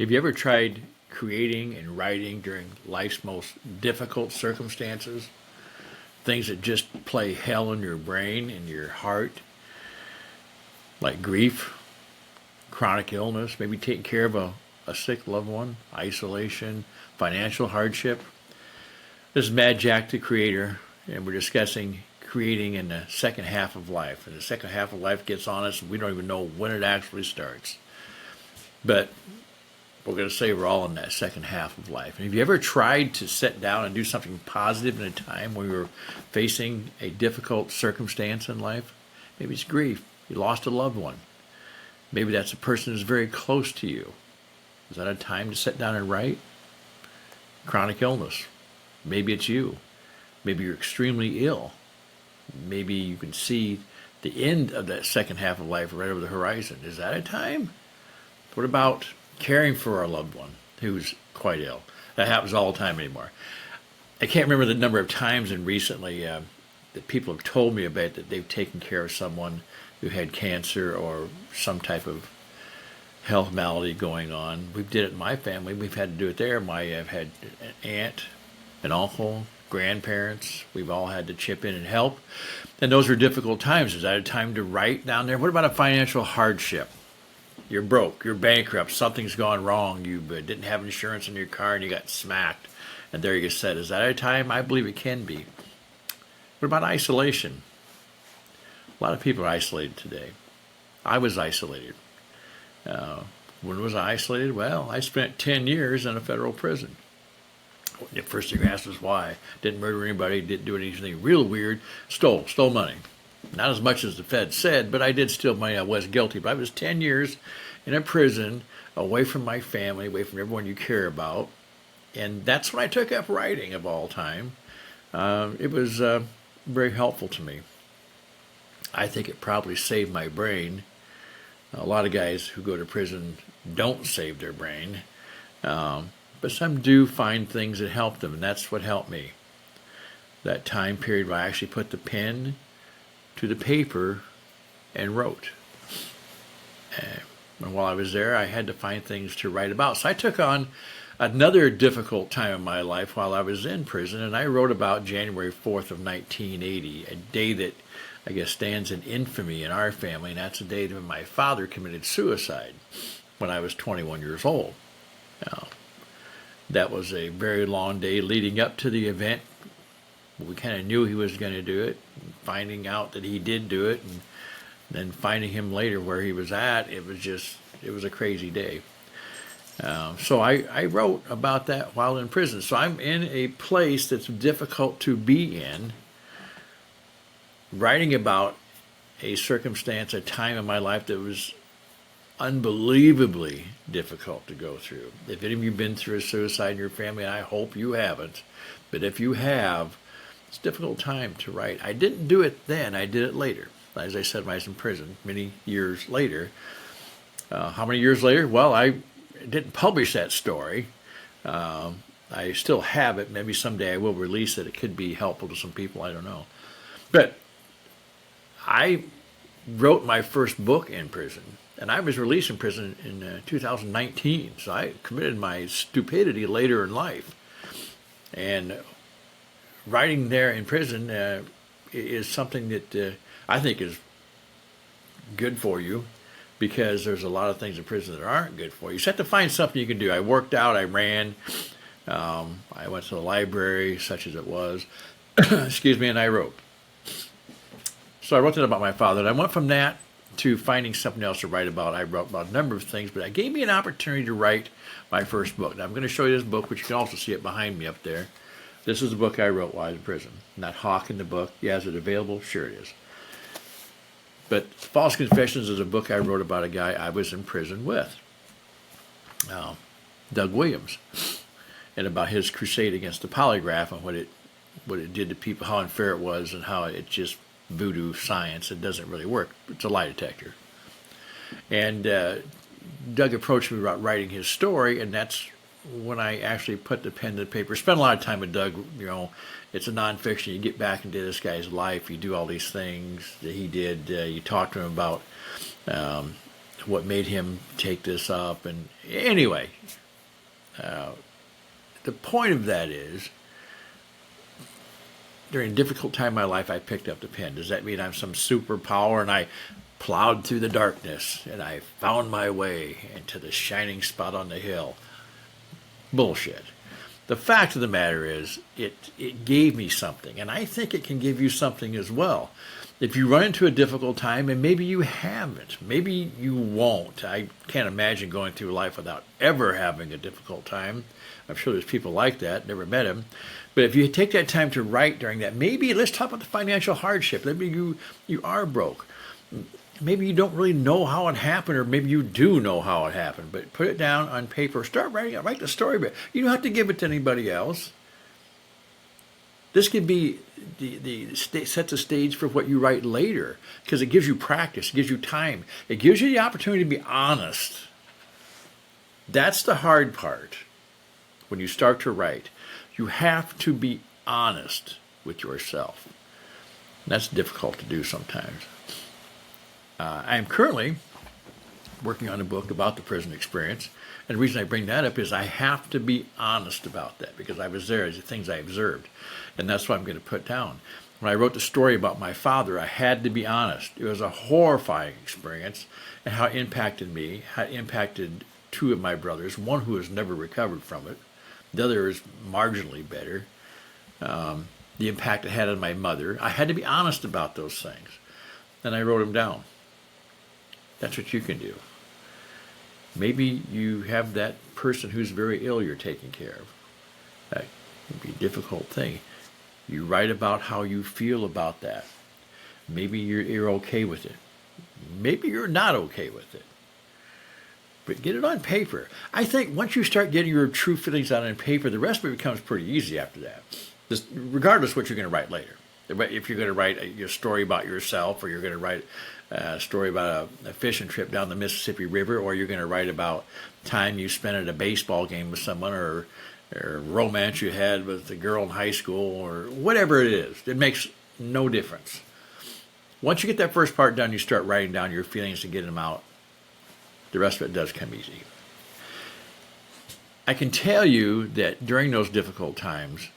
Have you ever tried creating and writing during life's most difficult circumstances? Things that just play hell in your brain and your heart, like grief, chronic illness, maybe taking care of a sick loved one, isolation, financial hardship. This is Mad Jack, the creator, and we're discussing creating in the second half of life. And the second half of life gets on us, and we don't even know when it actually starts. But we're going to say we're all in that second half of life. And have you ever tried to sit down and do something positive in a time when you're facing a difficult circumstance in life? Maybe it's grief. You lost a loved one. Maybe that's a person who's very close to you. Is that a time to sit down and write? Chronic illness. Maybe it's you. Maybe you're extremely ill. Maybe you can see the end of that second half of life right over the horizon. Is that a time? What about caring for our loved one who's quite ill? That happens all the time anymore. I can't remember the number of times and recently that people have told me about that they've taken care of someone who had cancer or some type of health malady going on. We did it in my family. We've had to do it there. I've had an aunt, an uncle, grandparents. We've all had to chip in and help. And those are difficult times. Is that a time to write down there? What about a financial hardship? You're broke, you're bankrupt, something's gone wrong, you didn't have insurance in your car and you got smacked. And there you said, is that a time? I believe it can be. What about isolation? A lot of people are isolated today. I was isolated. When was I isolated? Well, I spent 10 years in a federal prison. The first thing you asked was why. Didn't murder anybody, didn't do anything real weird, stole money. Not as much as the Fed said, but I did steal money. I was guilty. But I was 10 years in a prison, away from my family, away from everyone you care about. And that's when I took up writing of all time. It was very helpful to me. I think it probably saved my brain. A lot of guys who go to prison don't save their brain. But some do find things that help them, and that's what helped me. That time period where I actually put the pen to the paper and wrote. And while I was there, I had to find things to write about. So I took on another difficult time in my life while I was in prison, and I wrote about January 4th of 1980, a day that I guess stands in infamy in our family, and that's the day that my father committed suicide when I was 21 years old. Now, that was a very long day leading up to the event. We kind of knew he was going to do it, finding out that he did do it, and then finding him later where he was at, it was a crazy day. So I wrote about that while in prison. So I'm in a place that's difficult to be in, writing about a circumstance, a time in my life that was unbelievably difficult to go through. If any of you have been through a suicide in your family, and I hope you haven't, but if you have, it's a difficult time to write. I didn't do it then, I did it later. As I said, when I was in prison, many years later. How many years later? Well, I didn't publish that story. I still have it. Maybe someday I will release it. It could be helpful to some people, I don't know. But I wrote my first book in prison, and I was released from prison in 2019. So I committed my stupidity later in life. And writing there in prison is something that I think is good for you, because there's a lot of things in prison that aren't good for you. So you have to find something you can do. I worked out, I ran, I went to the library, such as it was, excuse me, and I wrote. So I wrote that about my father, and I went from that to finding something else to write about. I wrote about a number of things, but it gave me an opportunity to write my first book. Now I'm going to show you this book, which you can also see it behind me up there. This is the book I wrote while I was in prison. Not hawking the book. Yeah, is it available? Sure it is. But False Confessions is a book I wrote about a guy I was in prison with, Doug Williams, and about his crusade against the polygraph and what it did to people, how unfair it was, and how it's just voodoo science. It doesn't really work. It's a lie detector. And Doug approached me about writing his story, and that's when I actually put the pen to the paper. Spent a lot of time with Doug. It's a nonfiction. You get back into this guy's life. You do all these things that he did. You talk to him about what made him take this up. And anyway, the point of that is, during a difficult time in my life, I picked up the pen. Does that mean I'm some superpower and I plowed through the darkness and I found my way into the shining spot on the hill? Bullshit. The fact of the matter is, it gave me something, and I think it can give you something as well. If you run into a difficult time, and maybe you haven't, maybe you won't. I can't imagine going through life without ever having a difficult time. I'm sure there's people like that, never met them. But if you take that time to write during that, maybe let's talk about the financial hardship. Maybe you are broke. Maybe you don't really know how it happened, or maybe you do know how it happened, but put it down on paper. Start writing it. Write the story. But you don't have to give it to anybody else. This could be set the stage for what you write later, because it gives you practice. It gives you time. It gives you the opportunity to be honest. That's the hard part when you start to write. You have to be honest with yourself. And that's difficult to do sometimes. I am currently working on a book about the prison experience. And the reason I bring that up is I have to be honest about that, because I was there. There's things I observed. And that's what I'm going to put down. When I wrote the story about my father, I had to be honest. It was a horrifying experience, and how it impacted me, how it impacted two of my brothers, one who has never recovered from it. The other is marginally better. The impact it had on my mother. I had to be honest about those things. And I wrote them down. That's what you can do. Maybe you have that person who's very ill you're taking care of. That can be a difficult thing. You write about how you feel about that. Maybe you're okay with it. Maybe you're not okay with it. But get it on paper. I think once you start getting your true feelings out on paper, the rest of it becomes pretty easy after that. Regardless of what you're going to write later. If you're going to write a story about yourself, or you're going to write a story about a fishing trip down the Mississippi River, or you're going to write about time you spent at a baseball game with someone, or romance you had with a girl in high school, or whatever it is, it makes no difference. Once you get that first part done, you start writing down your feelings and getting them out. The rest of it does come easy. I can tell you that during those difficult times,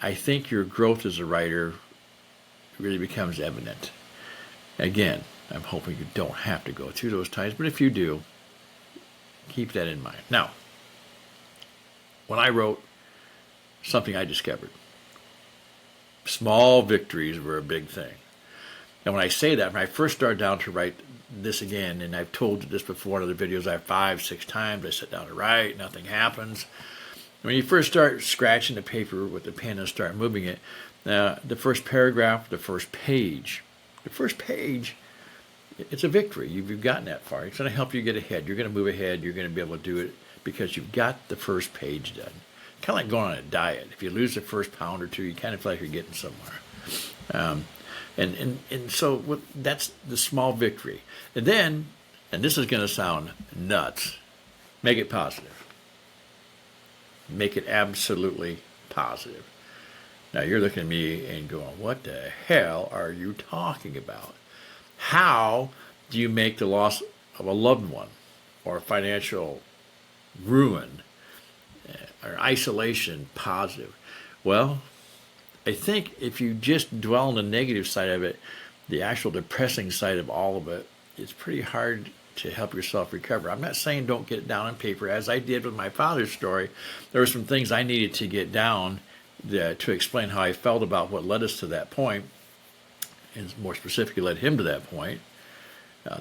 I think your growth as a writer really becomes evident. Again, I'm hoping you don't have to go through those times, but if you do, keep that in mind. Now, when I wrote something I discovered, small victories were a big thing. And when I say that, when I first started down to write this again, and I've told you this before in other videos, I have 5-6 times, I sit down to write, nothing happens. When you first start scratching the paper with the pen and start moving it, the first paragraph, the first page, it's a victory. You've gotten that far. It's going to help you get ahead. You're going to move ahead. You're going to be able to do it because you've got the first page done. Kind of like going on a diet. If you lose the first pound or two, you kind of feel like you're getting somewhere. And so that's the small victory. And then, and this is going to sound nuts, make it positive. Make it absolutely positive. Now you're looking at me and going, what the hell are you talking about? How do you make the loss of a loved one, or financial ruin, or isolation positive? Well, I think if you just dwell on the negative side of it, the actual depressing side of all of it, it's pretty hard to help yourself recover. I'm not saying don't get it down on paper. As I did with my father's story, there were some things I needed to get down to explain how I felt about what led us to that point, and more specifically led him to that point,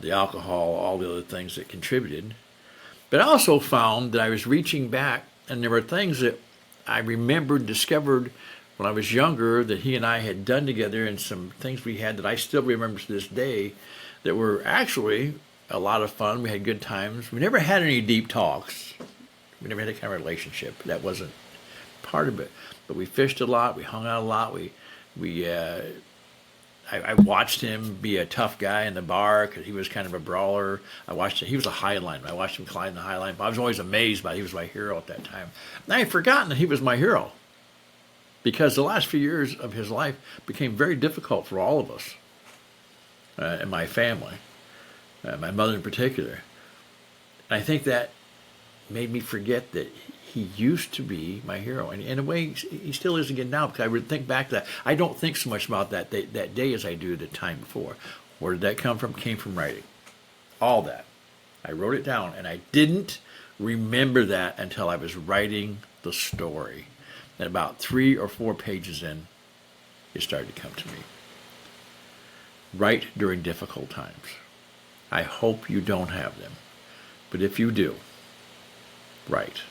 the alcohol, all the other things that contributed. But I also found that I was reaching back, and there were things that I remembered, discovered when I was younger that he and I had done together, and some things we had that I still remember to this day that were actually a lot of fun. We had good times. We never had any deep talks. We never had that kind of relationship. That wasn't part of it. But we fished a lot. We hung out a lot. I watched him be a tough guy in the bar because he was kind of a brawler. He was a high lineman. I watched him climb the high line. I was always amazed by it. He was my hero at that time. And I had forgotten that he was my hero, because the last few years of his life became very difficult for all of us in my family. my mother in particular. And I think that made me forget that he used to be my hero. And in a way, he still is again now, because I would think back to that. I don't think so much about that day as I do the time before. Where did that come from? Came from writing. All that. I wrote it down, and I didn't remember that until I was writing the story. And about 3 or 4 pages in, it started to come to me. Write during difficult times. I hope you don't have them. But if you do, write.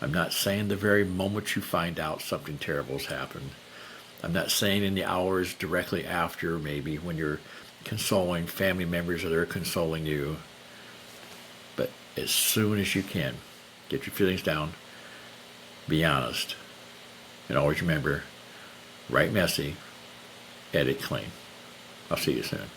I'm not saying the very moment you find out something terrible has happened. I'm not saying in the hours directly after, maybe when you're consoling family members or they're consoling you. But as soon as you can, get your feelings down, be honest, and always remember, write messy, edit clean. I'll see you soon.